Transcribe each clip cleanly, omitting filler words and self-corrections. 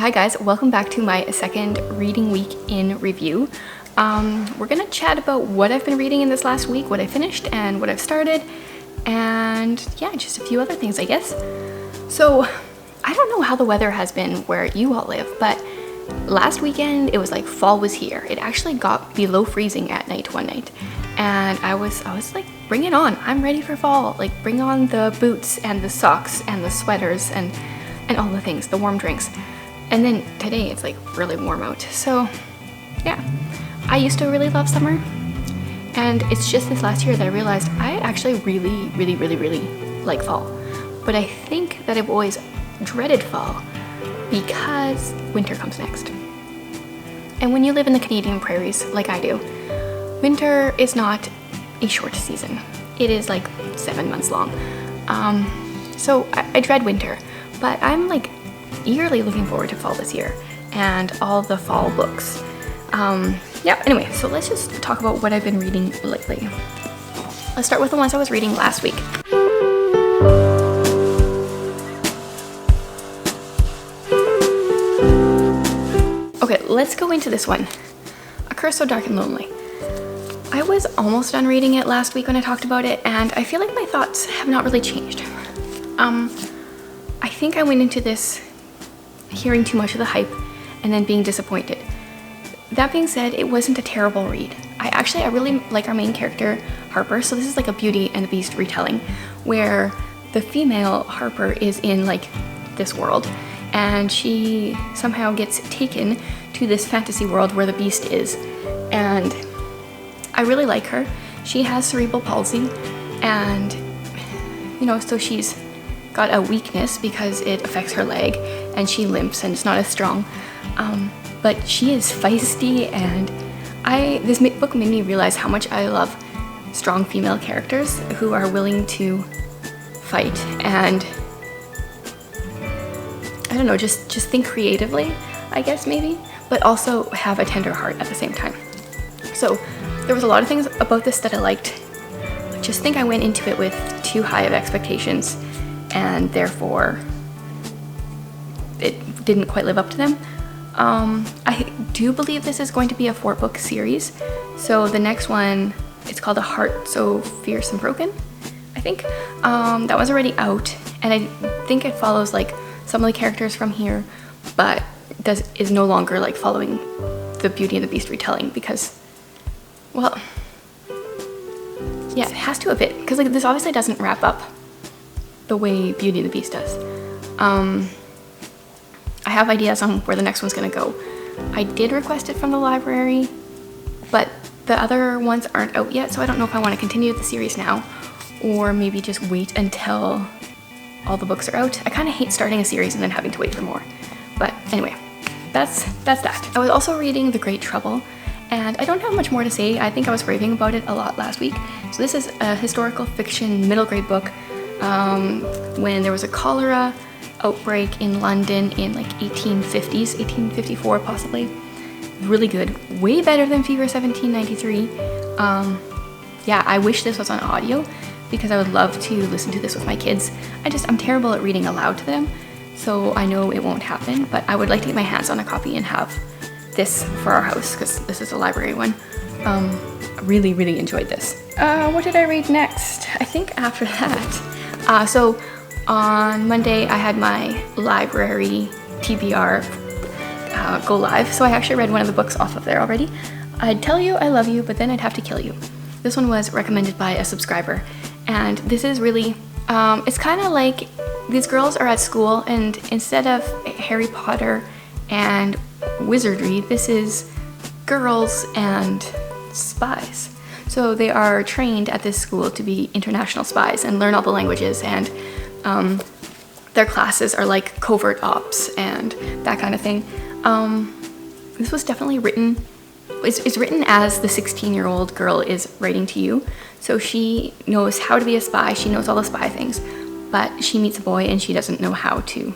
Hi guys, welcome back to my second reading week in review. We're gonna chat about what I've been reading in this last week, what I finished and what I've started, and yeah, just a few other things I guess. So I don't know how the weather has been where you all live, but last weekend it was like fall was here. It actually got below freezing at night one night, and I was like, bring it on, I'm ready for fall. Like bring on the boots and the socks and the sweaters and all the things, the warm drinks. And then today it's like really warm out. So yeah, I used to really love summer, and it's just this last year that I realized I actually really like fall. But I think that I've always dreaded fall because winter comes next. And when you live in the Canadian prairies like I do, winter is not a short season. It is like 7 months long. So I dread winter, but I'm like eagerly looking forward to fall this year and all the fall books. Yeah, anyway, so let's just talk about what I've been reading lately. Let's start with the ones I was reading last week. Okay, let's go into this one. A Curse So Dark and Lonely. I was almost done reading it last week when I talked about it, and I feel like my thoughts have not really changed. I think I went into this hearing too much of the hype and then being disappointed. That being said, it wasn't a terrible read. I really like our main character, Harper, so this is like a Beauty and the Beast retelling where the female Harper is in like this world and she somehow gets taken to this fantasy world where the Beast is, and I really like her. She has cerebral palsy, and you know, so she's got a weakness because it affects her leg and she limps and it's not as strong, but she is feisty, and this book made me realize how much I love strong female characters who are willing to fight and I don't know, just think creatively, I guess maybe, but also have a tender heart at the same time. So there was a lot of things about this that I liked. I just think I went into it with too high of expectations, and therefore it didn't quite live up to them. I do believe this is going to be a 4-book series. So the next one, it's called A Heart So Fierce and Broken, I think. That was already out, and I think it follows like some of the characters from here, but is no longer like following the Beauty and the Beast retelling because, well, yeah, it has to a bit, because like this obviously doesn't wrap up the way Beauty and the Beast does. I have ideas on where the next one's gonna go. I did request it from the library, but the other ones aren't out yet, so I don't know if I want to continue the series now or maybe just wait until all the books are out. I kind of hate starting a series and then having to wait for more. But anyway, that's that. I was also reading The Great Trouble, and I don't have much more to say. I think I was raving about it a lot last week. So this is a historical fiction middle grade book when there was a cholera outbreak in London in like 1850s, 1854 possibly. Really good, way better than Fever 1793. Yeah, I wish this was on audio because I would love to listen to this with my kids. I'm terrible at reading aloud to them, so I know it won't happen, but I would like to get my hands on a copy and have this for our house because this is a library one. I really enjoyed this. What did I read next? I think after that. So on Monday I had my library TBR go live, so I actually read one of the books off of there already. I'd tell you I love you, but then I'd have to kill you. This one was recommended by a subscriber, and this is really, it's kind of like these girls are at school, and instead of Harry Potter and wizardry, this is girls and spies. So they are trained at this school to be international spies and learn all the languages, and their classes are like covert ops and that kind of thing. This was definitely written, it's written as the 16-year-old girl is writing to you. So she knows how to be a spy, she knows all the spy things, but she meets a boy and she doesn't know how to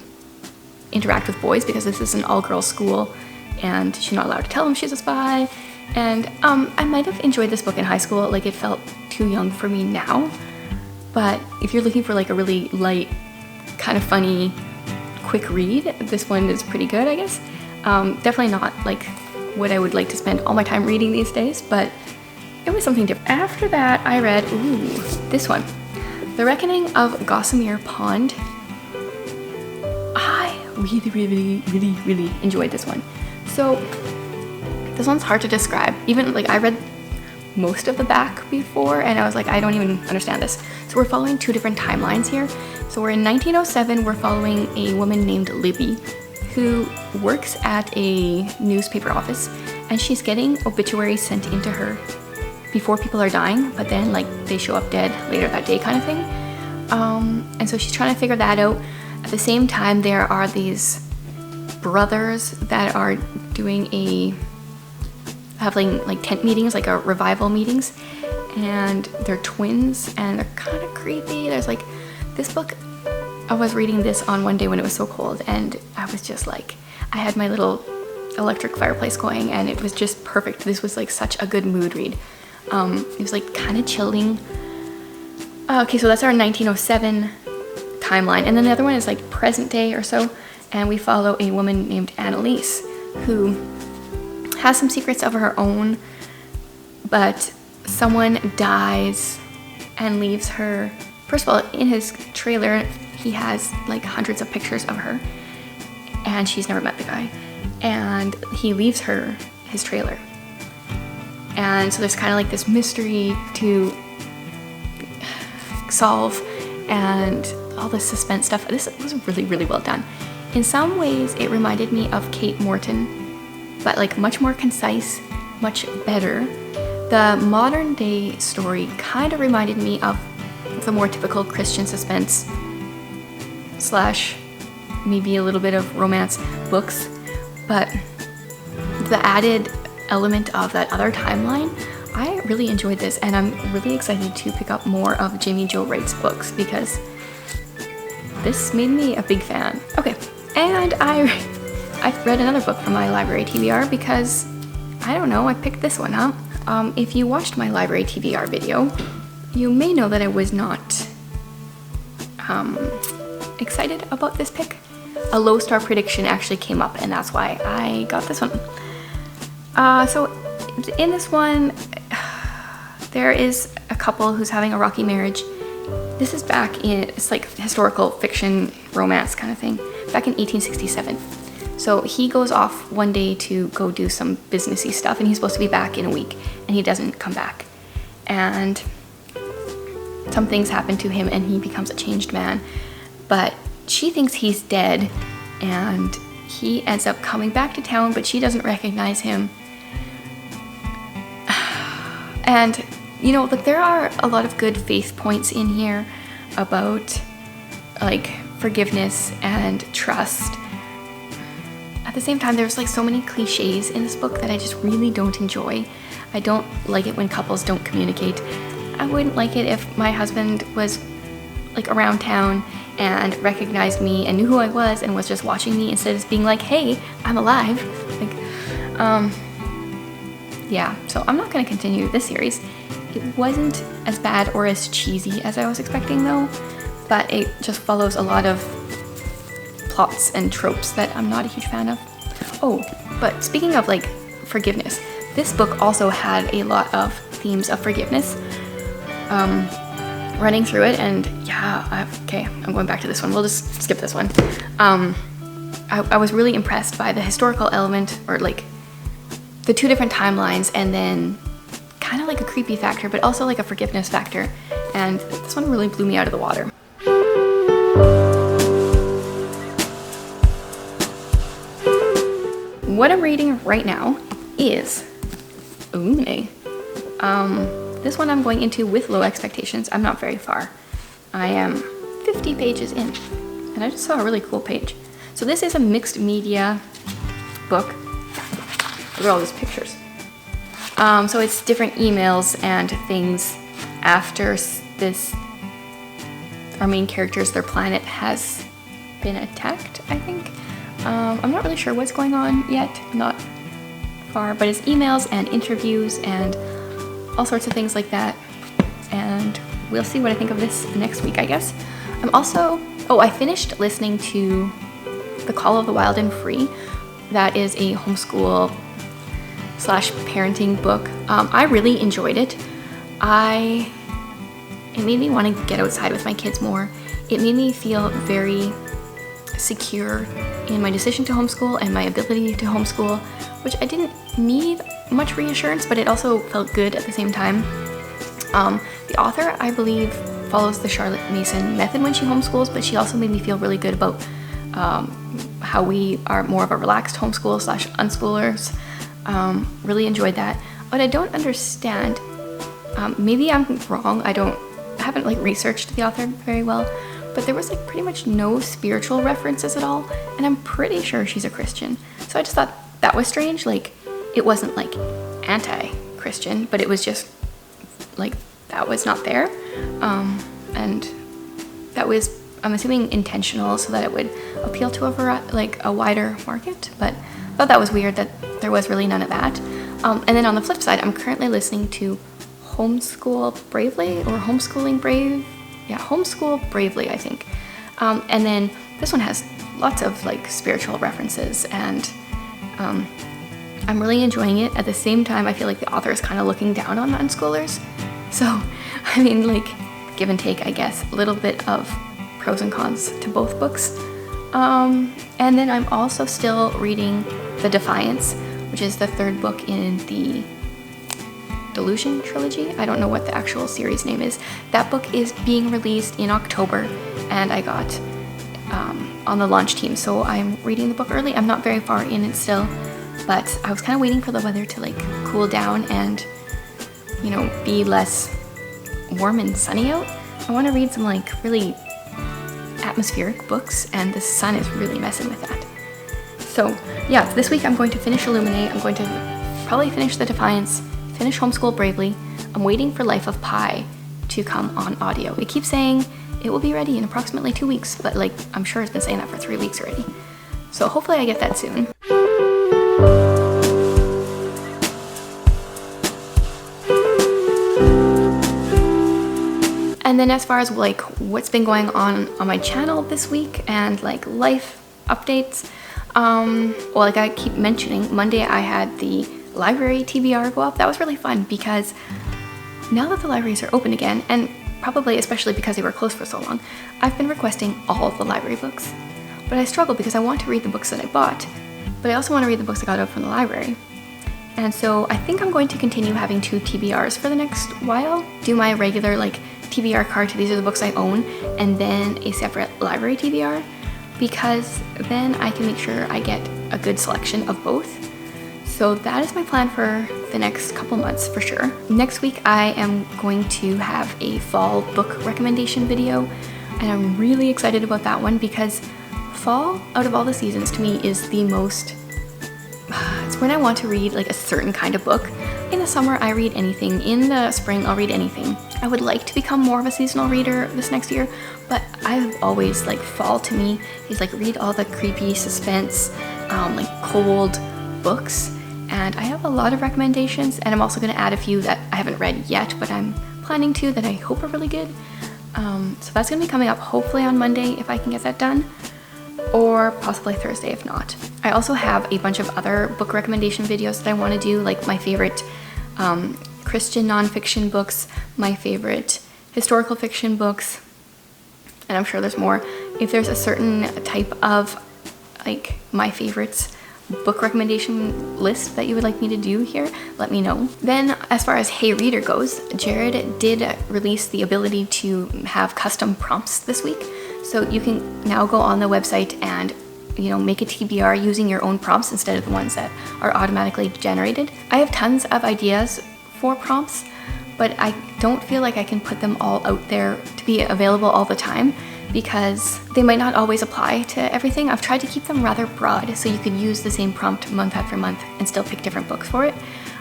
interact with boys because this is an all-girls school and she's not allowed to tell them she's a spy. And I might have enjoyed this book in high school, like it felt too young for me now. But if you're looking for like a really light, kind of funny, quick read. This one is pretty good, I guess. Definitely not like what I would like to spend all my time reading these days, but it was something different. After that, I read, this one. The Reckoning of Gossamer Pond. I really enjoyed this one. So this one's hard to describe. Even like I read most of the back before and I was like, I don't even understand this. So we're following two different timelines here. So we're in 1907, we're following a woman named Libby who works at a newspaper office, and she's getting obituaries sent into her before people are dying, but then like they show up dead later that day kind of thing. And so she's trying to figure that out. At the same time, there are these brothers that are having like tent meetings, like a revival meetings, and they're twins and they're kind of creepy. There's like this book, I was reading this on one day when it was so cold, and I was just like, I had my little electric fireplace going and it was just perfect. This was like such a good mood read. It was like kind of chilling. Okay, so that's our 1907 timeline, and then the other one is like present day or so, and we follow a woman named Annalise who has some secrets of her own, but someone dies and leaves her. First of all, in his trailer he has like hundreds of pictures of her, and she's never met the guy, and he leaves her his trailer, and so there's kind of like this mystery to solve and all this suspense stuff. This was really well done. In some ways it reminded me of Kate Morton, but like much more concise, much better. The modern day story kind of reminded me of the more typical Christian suspense / maybe a little bit of romance books, but the added element of that other timeline, I really enjoyed this, and I'm really excited to pick up more of Jamie Jo Wright's books because this made me a big fan. Okay, and I've read another book from my library TBR because, I don't know, I picked this one up. If you watched my library TBR video, you may know that I was not excited about this pick. A low star prediction actually came up, and that's why I got this one. So in this one, there is a couple who's having a rocky marriage. This is back in, it's like historical fiction romance kind of thing, back in 1867. So he goes off one day to go do some businessy stuff, and he's supposed to be back in a week, and he doesn't come back. And some things happen to him and he becomes a changed man. But she thinks he's dead, and he ends up coming back to town, but she doesn't recognize him. And, you know, like there are a lot of good faith points in here about like forgiveness and trust. At the same time, there's like so many cliches in this book that I just really don't enjoy. I don't like it when couples don't communicate. I wouldn't like it if my husband was like around town and recognized me and knew who I was and was just watching me instead of being like, hey, I'm alive. Like, yeah, so I'm not going to continue this series. It wasn't as bad or as cheesy as I was expecting though, but it just follows a lot of plots and tropes that I'm not a huge fan of. Oh, but speaking of like forgiveness, this book also had a lot of themes of forgiveness running through it, and yeah, okay, I'm going back to this one. We'll just skip this one. I was really impressed by the historical element, or like the two different timelines, and then kind of like a creepy factor, but also like a forgiveness factor, and this one really blew me out of the water. What I'm reading right now is Une. This one I'm going into with low expectations. I'm not very far. I am 50 pages in, and I just saw a really cool page. So this is a mixed media book. Look at all these pictures. So it's different emails and things after this, our main characters, their planet has been attacked, I think. I'm not really sure what's going on yet, not far, but it's emails and interviews and all sorts of things like that. And we'll see what I think of this next week, I guess. I'm also, I finished listening to The Call of the Wild and Free. That is a homeschool / parenting book. I really enjoyed it. It made me want to get outside with my kids more. It made me feel very secure in my decision to homeschool and my ability to homeschool, which I didn't need much reassurance, but it also felt good at the same time. The author, I believe, follows the Charlotte Mason method when she homeschools, but she also made me feel really good about how we are more of a relaxed homeschool / unschoolers. Really enjoyed that. But I don't understand, maybe I'm wrong, I haven't like researched the author very well, but there was like pretty much no spiritual references at all, and I'm pretty sure she's a Christian. So I just thought that was strange. Like, it wasn't like anti-Christian, but it was just like that was not there, and that was, I'm assuming, intentional so that it would appeal to a wider market. But I thought that was weird that there was really none of that. And then on the flip side, I'm currently listening to Homeschool Bravely or Homeschooling Brave. Yeah, Homeschool Bravely, I think. And then this one has lots of like spiritual references, and I'm really enjoying it. At the same time, I feel like the author is kind of looking down on unschoolers. So, I mean, like, give and take, I guess. A little bit of pros and cons to both books. And then I'm also still reading The Defiance, which is the third book in the Delusion trilogy. I don't know what the actual series name is. That book is being released in October, and I got on the launch team, so I'm reading the book early. I'm not very far in it still, but I was kind of waiting for the weather to like cool down and, you know, be less warm and sunny out. I want to read some like really atmospheric books, and the sun is really messing with that. So yeah, this week I'm going to finish Illuminate. I'm going to probably finish The Defiance, finish Homeschool Bravely. I'm waiting for Life of Pi to come on audio. It keeps saying it will be ready in approximately 2 weeks, but like, I'm sure it's been saying that for 3 weeks already. So hopefully I get that soon. And then as far as like what's been going on my channel this week and like life updates, well, like I keep mentioning, Monday I had the library TBR go up. That was really fun because now that the libraries are open again, and probably especially because they were closed for so long, I've been requesting all of the library books. But I struggle because I want to read the books that I bought, but I also want to read the books I got out from the library. And so I think I'm going to continue having 2 TBRs for the next while, do my regular like TBR card to these are the books I own, and then a separate library TBR, because then I can make sure I get a good selection of both. So that is my plan for the next couple months for sure. Next week I am going to have a fall book recommendation video, and I'm really excited about that one because fall, out of all the seasons, to me is the most, it's when I want to read like a certain kind of book. In the summer I read anything, in the spring I'll read anything. I would like to become more of a seasonal reader this next year, but I've always, like, fall to me is like read all the creepy suspense, like cold books. And I have a lot of recommendations, and I'm also going to add a few that I haven't read yet, but I'm planning to, that I hope are really good. So that's going to be coming up hopefully on Monday if I can get that done, or possibly Thursday if not. I also have a bunch of other book recommendation videos that I want to do, like my favorite Christian nonfiction books, my favorite historical fiction books, and I'm sure there's more. If there's a certain type of like my favorites book recommendation list that you would like me to do here, let me know. Then as far as Hey Reader goes, Jared did release the ability to have custom prompts this week. So you can now go on the website and, you know, make a TBR using your own prompts instead of the ones that are automatically generated. I have tons of ideas for prompts, but I don't feel like I can put them all out there to be available all the time, because they might not always apply to everything. I've tried to keep them rather broad so you could use the same prompt month after month and still pick different books for it.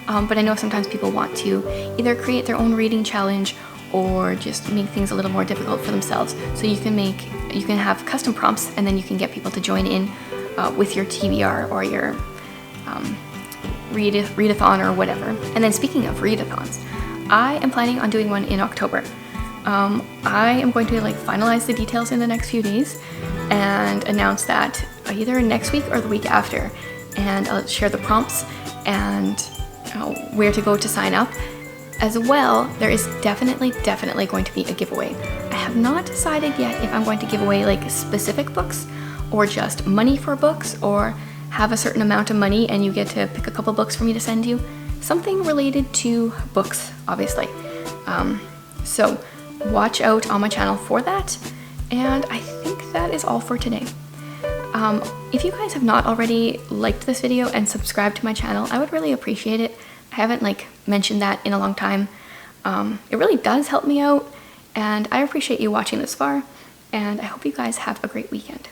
But I know sometimes people want to either create their own reading challenge or just make things a little more difficult for themselves. So you can have custom prompts, and then you can get people to join in with your TBR or your readathon or whatever. And then speaking of readathons, I am planning on doing one in October. I am going to like finalize the details in the next few days and announce that either next week or the week after, and I'll share the prompts and where to go to sign up. As well, there is definitely going to be a giveaway. I have not decided yet if I'm going to give away like specific books or just money for books, or have a certain amount of money and you get to pick a couple books for me to send you. Something related to books, obviously. So watch out on my channel for that. And I think that is all for today. If you guys have not already liked this video and subscribed to my channel, I would really appreciate it. I haven't mentioned that in a long time. It really does help me out, and I appreciate you watching this far, and I hope you guys have a great weekend.